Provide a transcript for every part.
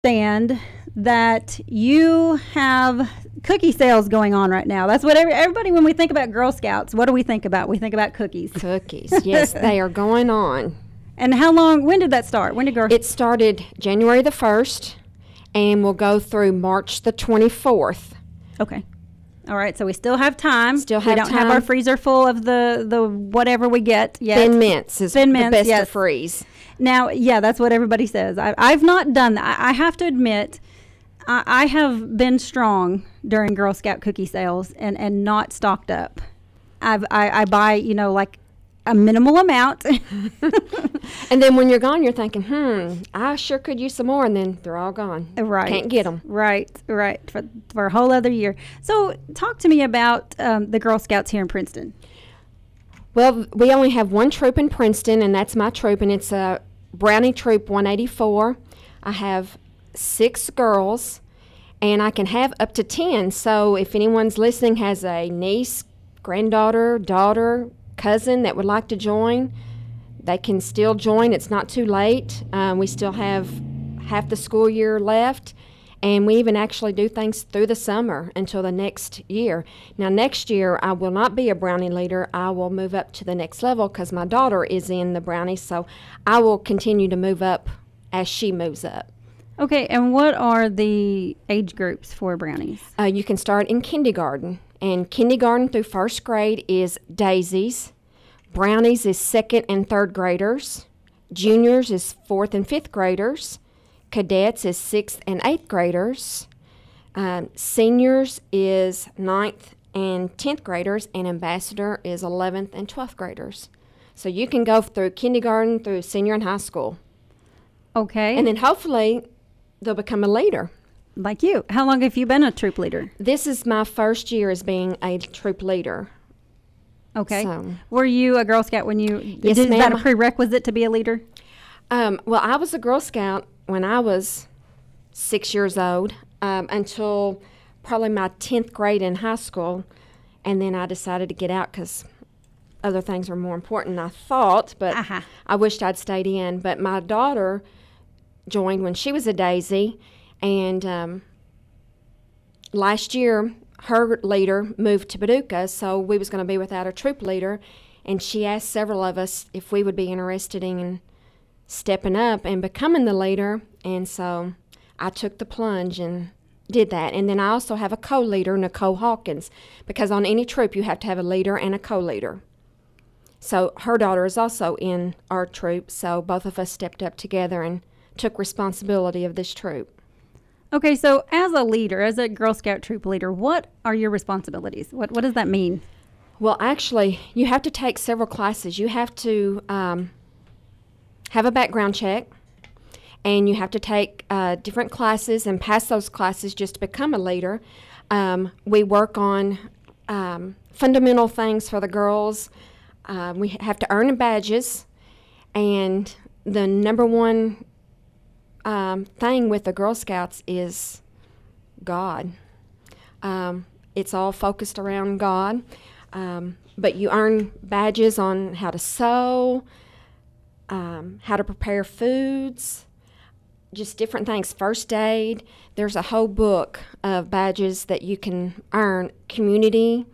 understand that you have cookie sales going on right now. That's what everybody, when we think about Girl Scouts, what do we think about? We think about cookies. Cookies, yes, they are going on. And when did that start? When did Girl It started January the 1st and will go through March the 24th. Okay. All right, so we still have time. We don't time. have our freezer full of the whatever we get yet. Thin Mints is the best yes. to freeze. Now, yeah, that's what everybody says. I've not done that. I have to admit, I have been strong during Girl Scout cookie sales and not stocked up. I buy, like a minimal amount. And then when you're gone, you're thinking, I sure could use some more, and then they're all gone. Right. Can't get them. Right. For a whole other year. So talk to me about the Girl Scouts here in Princeton. Well, we only have one troop in Princeton, and that's my troop, and it's a Brownie Troop 184. I have 6 girls, and I can have up to 10. So if anyone's listening has a niece, granddaughter, daughter, cousin that would like to join, they can still join. It's not too late. We still have half the school year left, and we even actually do things through the summer until the next year. Now, next year, I will not be a Brownie leader. I will move up to the next level because my daughter is in the Brownie, so I will continue to move up as she moves up. Okay, and what are the age groups for Brownies? You can start in kindergarten, and kindergarten through 1st grade is daisies. Brownies is 2nd and 3rd graders. Juniors is 4th and 5th graders. Cadets is 6th and 8th graders. Seniors is 9th and 10th graders, and ambassador is 11th and 12th graders. So you can go through kindergarten through senior and high school. Okay. And then hopefully they'll become a leader. Like you. How long have you been a troop leader? This is my 1st year as being a troop leader. Okay. So, were you a Girl Scout when you... Yes, is ma'am. that a prerequisite to be a leader? Well, I was a Girl Scout when I was 6 years old until probably my 10th grade in high school, and then I decided to get out because other things were more important than I thought, but I wished I'd stayed in. But my daughter joined when she was a daisy, and last year her leader moved to Paducah, so we was going to be without a troop leader, and she asked several of us if we would be interested in stepping up and becoming the leader, and so I took the plunge and did that. And then I also have a co-leader, Nicole Hawkins, because on any troop you have to have a leader and a co-leader. So her daughter is also in our troop, so both of us stepped up together and took responsibility of this troop. Okay, so as a leader, as a Girl Scout troop leader, what are your responsibilities? What does that mean? Well, actually, you have to take several classes. You have to have a background check, and you have to take different classes and pass those classes just to become a leader. We work on fundamental things for the girls. We have to earn badges, and the number one thing with the Girl Scouts is God. It's all focused around God, but you earn badges on how to sew, how to prepare foods, just different things, first aid. There's a whole book of badges that you can earn. Community,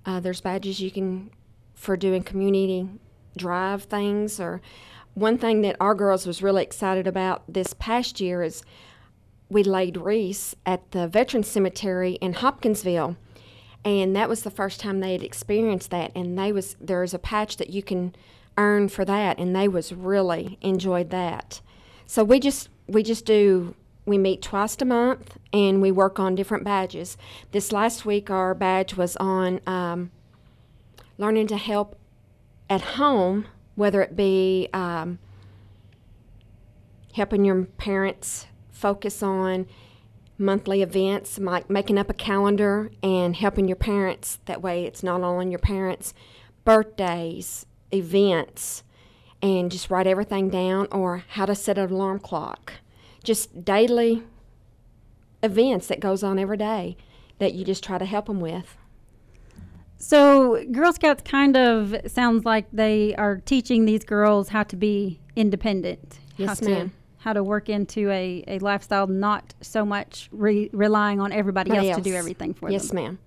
there's badges you can for doing community drive things. Or one thing that our girls was really excited about this past year is we laid wreaths at the Veterans Cemetery in Hopkinsville, and that was the first time they had experienced that. And there's a patch that you can earn for that, and they was really enjoyed that. So we meet twice a month, and we work on different badges. This last week our badge was on learning to help at home, whether it be helping your parents focus on monthly events, like making up a calendar and helping your parents. That way it's not all on your parents' birthdays, events, and just write everything down, or how to set an alarm clock. Just daily events that goes on every day that you just try to help them with. So Girl Scouts kind of sounds like they are teaching these girls how to be independent. Yes, ma'am. how to work into a lifestyle, not so much relying on everybody else to do everything for them. Yes, ma'am.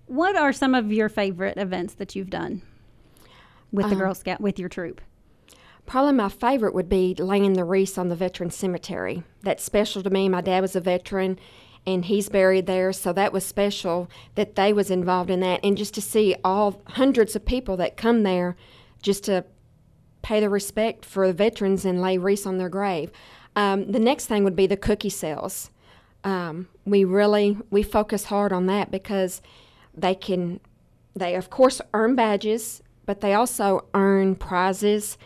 What are some of your favorite events that you've done with the Girl Scout, with your troop? Probably my favorite would be laying the wreaths on the veteran cemetery. That's special to me. My dad was a veteran, and he's buried there, so that was special that they was involved in that. And just to see all hundreds of people that come there just to pay the respect for the veterans and lay wreaths on their grave. The next thing would be the cookie sales. We focus hard on that because they of course earn badges, but they also earn prizes.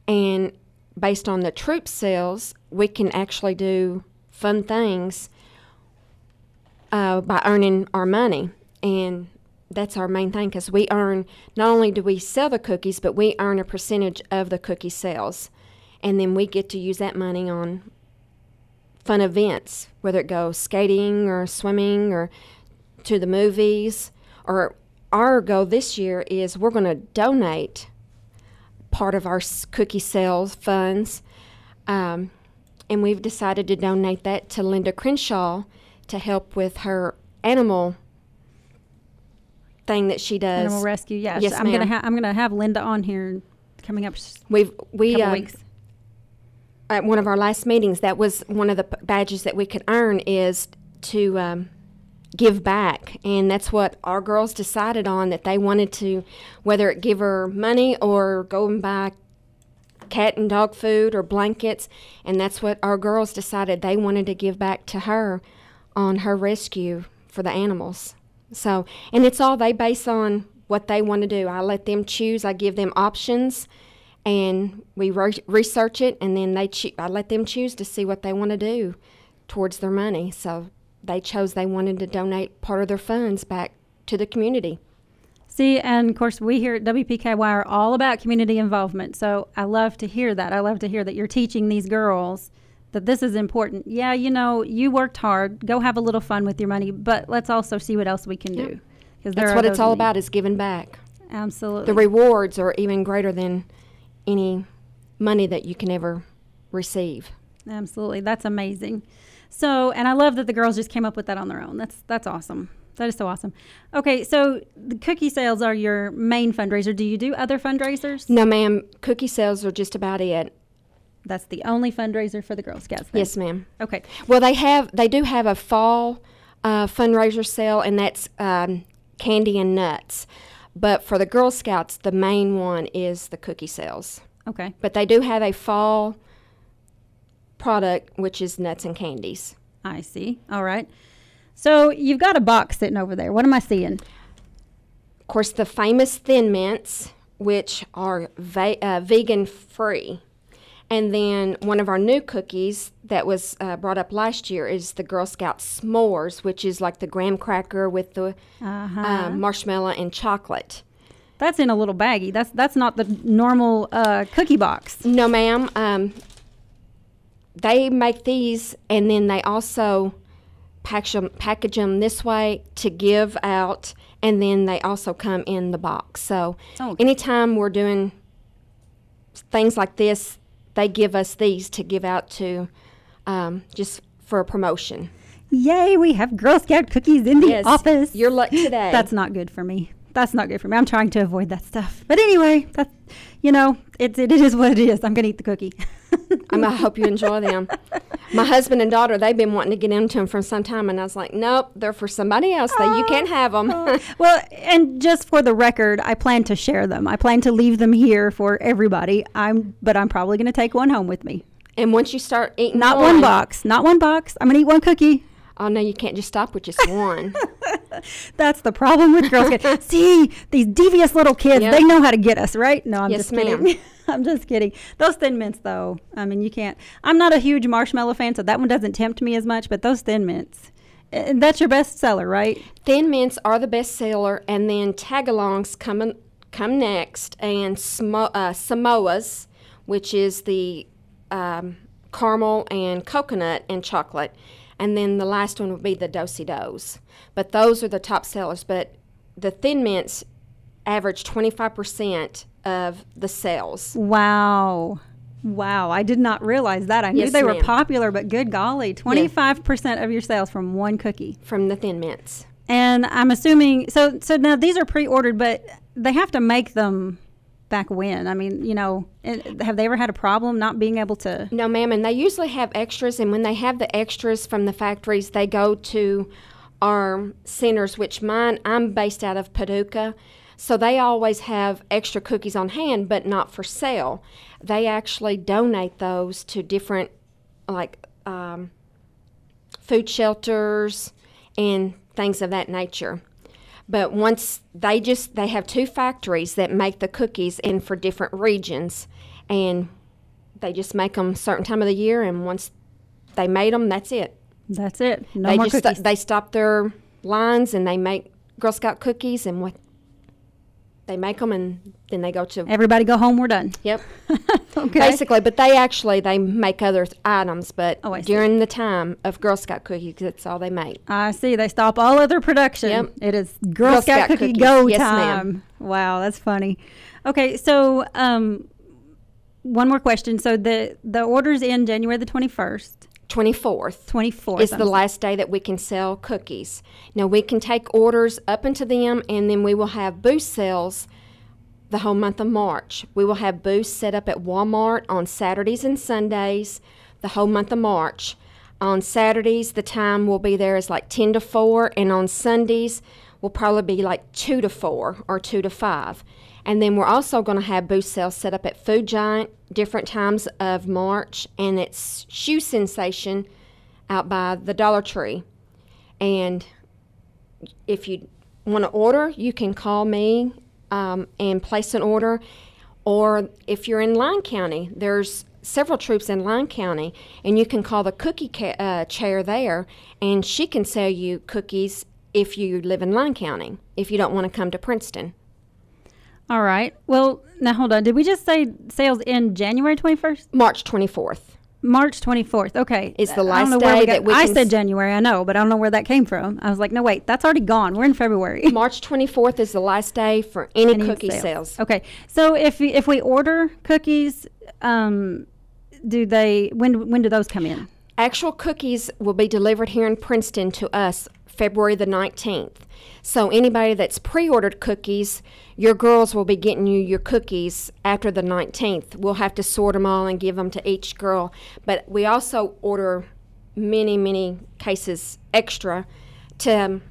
And based on the troop sales, we can actually do fun things by earning our money. And that's our main thing, because we earn, not only do we sell the cookies, but we earn a percentage of the cookie sales. And then we get to use that money on fun events, whether it goes skating or swimming or to the movies. Or our goal this year is we're going to donate part of our cookie sales funds, and we've decided to donate that to Linda Crenshaw to help with her animal thing that she does. Animal rescue, yes. Yes, I'm gonna have Linda on here coming up. We couple weeks. At one of our last meetings, that was one of the badges that we could earn, is to give back. And that's what our girls decided on, that they wanted to, whether it give her money or go and buy cat and dog food or blankets. And that's what our girls decided they wanted to give back to her on her rescue for the animals. So, and it's all they base on what they want to do. I let them choose. I give them options, and we research it, and then I let them choose to see what they want to do towards their money. So they chose they wanted to donate part of their funds back to the community. See, and of course, we here at WPKY are all about community involvement. So I love to hear that. I love to hear that you're teaching these girls that this is important. Yeah, you know, you worked hard. Go have a little fun with your money, but let's also see what else we can do. That's what it's all about, is giving back. Absolutely. The rewards are even greater than any money that you can ever receive. Absolutely. That's amazing. So, and I love that the girls just came up with that on their own. That's awesome. That is so awesome. Okay, so the cookie sales are your main fundraiser. Do you do other fundraisers? No, ma'am. Cookie sales are just about it. That's the only fundraiser for the Girl Scouts then? Yes, ma'am. Okay. Well, they do have a fall fundraiser sale, and that's candy and nuts. But for the Girl Scouts, the main one is the cookie sales. Okay. But they do have a fall product, which is nuts and candies. I see. All right. So you've got a box sitting over there. What am I seeing? Of course, the famous Thin Mints, which are vegan free. And then one of our new cookies that was brought up last year is the Girl Scout S'mores, which is like the graham cracker with the marshmallow and chocolate. That's in a little baggie. That's not the normal cookie box. No, ma'am. They make these, and then they also package them this way to give out, and then they also come in the box. So anytime we're doing things like this, they give us these to give out to just for a promotion. Yay, we have Girl Scout cookies in the office. Your luck today. That's not good for me. That's not good for me. I'm trying to avoid that stuff. But anyway, that's, you know, it is what it is. I'm going to eat the cookie. I hope you enjoy them. My husband and daughter, they've been wanting to get into them for some time, and I was like, nope, they're for somebody else. You can't have them. Well, and just for the record, I plan to share them. I plan to leave them here for everybody. But I'm probably going to take one home with me. And once you start eating Not one box. I'm going to eat one cookie. Oh, no, you can't just stop with just one. That's the problem with Girl Scouts. See, these devious little kids, they know how to get us, right? No, I'm just kidding. I'm just kidding. Those Thin Mints, though, I mean, you can't. I'm not a huge marshmallow fan, so that one doesn't tempt me as much, but those Thin Mints, that's your best seller, right? Thin Mints are the best seller, and then Tagalongs come next, and Samoas, which is the caramel and coconut and chocolate. And then the last one would be the Do-si-dos. But those are the top sellers. But the Thin Mints average 25% of the sales. Wow. Wow, I did not realize that. I knew Yes, they were ma'am. popular, but good golly, 25% of your sales from one cookie. From the Thin Mints. And I'm assuming, so now these are pre-ordered, but they have to make them back when? I mean, you know, have they ever had a problem not being able to? No, ma'am, and they usually have extras, and when they have the extras from the factories, they go to our centers, which I'm based out of Paducah, so they always have extra cookies on hand, but not for sale. They actually donate those to different, like, food shelters and things of that nature. But once they have 2 factories that make the cookies and for different regions, and they just make them a certain time of the year, and once they made them, that's it. That's it. No more cookies. They stop their lines and they make Girl Scout cookies, and what they make them, and then they go to Everybody go home, we're done. Yep. Okay. Basically, but they make other items, but Oh, I see. during the time of Girl Scout cookies, that's all they make. I see. They stop all other production. Yep. It is Girl Scout cookie cookies. go Yes, time. ma'am. Wow, that's funny. Okay, so one more question. So the order's in January the 21st. 24th. 24th. Is the last day that we can sell cookies. Now, we can take orders up into them, and then we will have booth sales the whole month of March. We will have booths set up at Walmart on Saturdays and Sundays the whole month of March. On Saturdays, the time we'll be there is like 10 to 4, and on Sundays, will probably be like 2 to 4 or 2 to 5. And then we're also going to have booth sales set up at Food Giant different times of March, and it's Shoe Sensation out by the Dollar Tree. And if you want to order, you can call me and place an order. Or if you're in Lyon County, there's several troops in Lyon County, and you can call the cookie chair there, and she can sell you cookies if you live in Lyon County, if you don't want to come to Princeton. All right. Well, now hold on. Did we just say sales in January 21st? March 24th. March 24th. Okay. It's the I don't last know where day we that we I can said January, I know, but I don't know where that came from. I was like, no, wait, that's already gone. We're in February. March 24th is the last day for any cookie sales. sales. Okay. So if we order cookies, when do those come in? Actual cookies will be delivered here in Princeton to us February the 19th. So anybody that's pre-ordered cookies, your girls will be getting you your cookies after the 19th. We'll have to sort them all and give them to each girl. But we also order many, many cases extra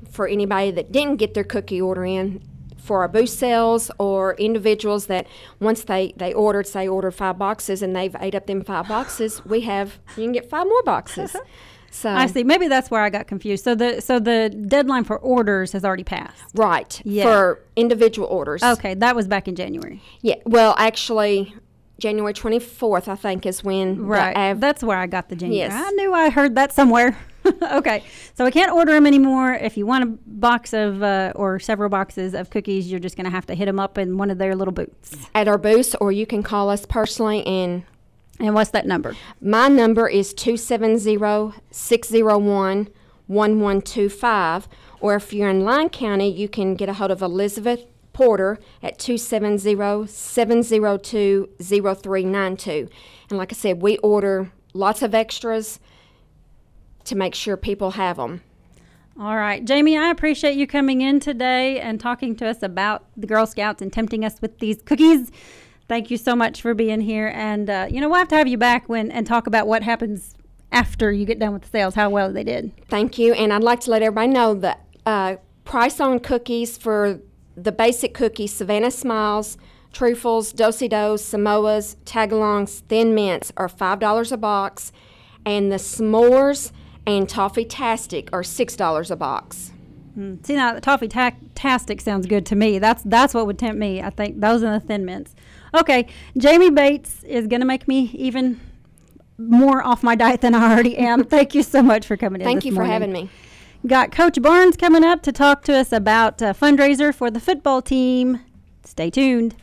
for anybody that didn't get their cookie order in for our booth sales, or individuals that once they ordered 5 boxes and they've ate up them 5 boxes, you can get 5 more boxes. So I see. Maybe that's where I got confused. So the deadline for orders has already passed. Right. Yeah. For individual orders. Okay, that was back in January. Yeah. Well, actually, January 24th, I think, is when. Right. That's where I got the January. Yes. I knew I heard that somewhere. Okay. So we can't order them anymore. If you want a box of or several boxes of cookies, you're just going to have to hit them up in one of their little booths. At our booths, or you can call us personally. And what's that number? My number is 270-601-1125. Or if you're in Lyon County, you can get a hold of Elizabeth Porter at 270-702-0392. And like I said, we order lots of extras to make sure people have them. All right. Jamie, I appreciate you coming in today and talking to us about the Girl Scouts and tempting us with these cookies. Thank you so much for being here. And, we'll have to have you back and talk about what happens after you get done with the sales, how well they did. Thank you. And I'd like to let everybody know the price on cookies for the basic cookies, Savannah Smiles, Truffles, Do-si-dos, Samoas, Tagalongs, Thin Mints are $5 a box. And the S'mores and Toffee-tastic are $6 a box. See, now the Toffee-tastic sounds good to me. That's what would tempt me. I think those are the Thin Mints. Okay, Jamie Bates is going to make me even more off my diet than I already am. Thank you so much for coming in Thank this you for morning. having me. Got Coach Barnes coming up to talk to us about a fundraiser for the football team. Stay tuned.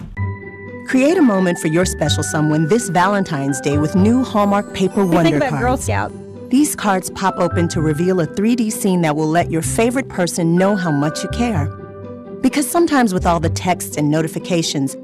Create a moment for your special someone this Valentine's Day with new Hallmark Paper Wonder Think about cards. Girl Scout. These cards pop open to reveal a 3D scene that will let your favorite person know how much you care. Because sometimes with all the texts and notifications,